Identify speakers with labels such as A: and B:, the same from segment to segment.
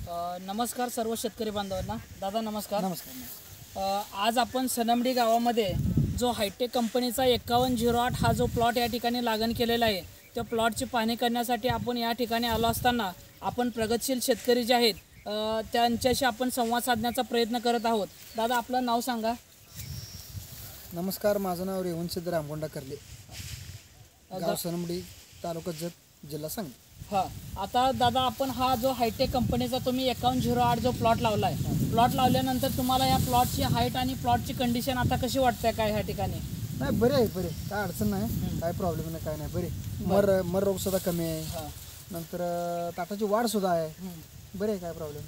A: नमस्कार सर्व शेतकरी बांधवांना. दादा नमस्कार.
B: नमस्कार.
A: आज आपण सनमडी गावामध्ये जो हायटेक कंपनीचा 5108 हा जो प्लॉट या ठिकाणी लागण केलेला आहे त्या प्लॉटची पाहणी करण्यासाठी आपण या ठिकाणी आलो असताना आपण प्रगतशील शेतकरी जे आहेत त्यांच्याशी आपण संवाद साधण्याचा प्रयत्न करत आहोत. दादा आपलं नाव सांगा.
B: नमस्कार, माझं नाव रेवणसिद्ध रामगोंडा करले, गाव सनमडी, तालुका जत, जिल्हा सांगली.
A: हां, आता दादा आपण हा जो हायटेक कंपनीचा तुम्ही 5108 जो प्लॉट लावला आहे, प्लॉट लावल्यानंतर तुम्हाला या प्लॉटची हाईट आणि प्लॉटची कंडिशन आता कशी वाटते काय ह्या ठिकाणी?
B: नाही, बरे आहे, बरे, काय अडचण नाही, काय प्रॉब्लेम नाही, काय नाही, बरे. मर रोग सुद्धा कमी आहे, नंतर ताटाची वाढ सुद्धा आहे, बरे आहे, काय प्रॉब्लेम.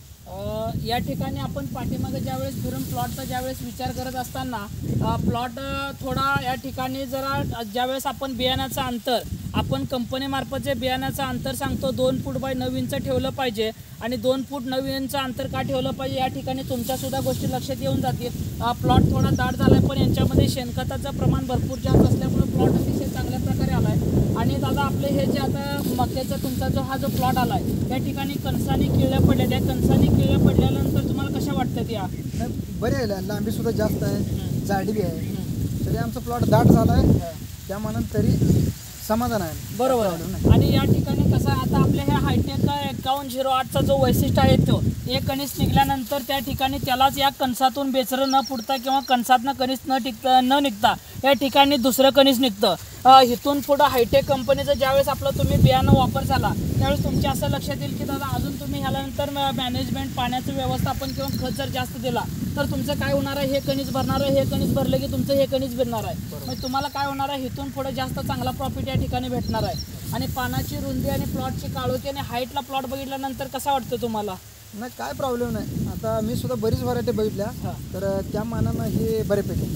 A: या ठिकाणी आपण पाठीमागे ज्यावेळेस फिरून प्लॉटचा ज्यावेळेस विचार करत असताना प्लॉट थोडा या ठिकाणी जरा ज्यावेळेस आपण बियाण्याचं अंतर आपण कंपनीमार्फत जे बियाण्याचं अंतर सांगतो 2 फूट बाय 9 इंच ठेवलं पाहिजे आणि 2 फूट 9 इंच अंतर का ठेवलं पाहिजे या ठिकाणी तुमच्यासुद्धा गोष्टी लक्षात येऊन जातील. प्लॉट थोडा दाट झाला आहे पण यांच्यामध्ये शेणखताचं प्रमाण भरपूर जास्त असल्यामुळे प्लॉट अतिशय चांगल्या प्रकारे आला आहे. आणि दादा आपले हे जे आता मक्याचा तुमचा जो हा जो प्लॉट आला आहे त्या ठिकाणी कणसाने किळ्या पडल्या, त्या कणसाने किळ्या पडल्यानंतर तुम्हाला कशा वाटतात या?
B: बरे आहे, लांबी सुद्धा जास्त आहे, जाडी बी आहे, तरी आमचा प्लॉट दाट झाला आहे, त्या मानानं तरी समाधान आहे.
A: बरोबर. आणि या ठिकाणी कसं आता आपल्या ह्या हायटेक 5108चा जो वैशिष्ट्य आहे तो एक कणीस निघाल्यानंतर त्या ठिकाणी त्यालाच या कणसातून बेचरं न फुटता किंवा कणसातनं कणीस न निघता या ठिकाणी दुसरं कणीस निघतं. इथून पुढं हायटेक कंपनीचं ज्यावेळेस आपलं तुम्ही बियाणं वापर झाला त्यावेळेस तुमच्या असं लक्षात येईल की दादा अजून तुम्ही ह्यानंतर मॅनेजमेंट पाण्याचं व्यवस्थापन किंवा खत जर जास्त दिला तर तुमचं काय होणार आहे, हे कणीस भरणार आहे, हे कणीस भरलं की तुमचं हे कणीस भरणार आहे. मग तुम्हाला काय होणार आहे, इथून पुढे जास्त चांगला प्रॉफिट या ठिकाणी भेटणार आहे. आणि पानाची रुंदी आणि प्लॉटची काळोखी आणि हाईटला प्लॉट बघितल्यानंतर कसा वाटतं तुम्हाला?
B: नाही, काय प्रॉब्लेम नाही. आता मी सुद्धा बरीच व्हरायटी बघितल्या, तर त्या मानानं हे बऱ्यापैकी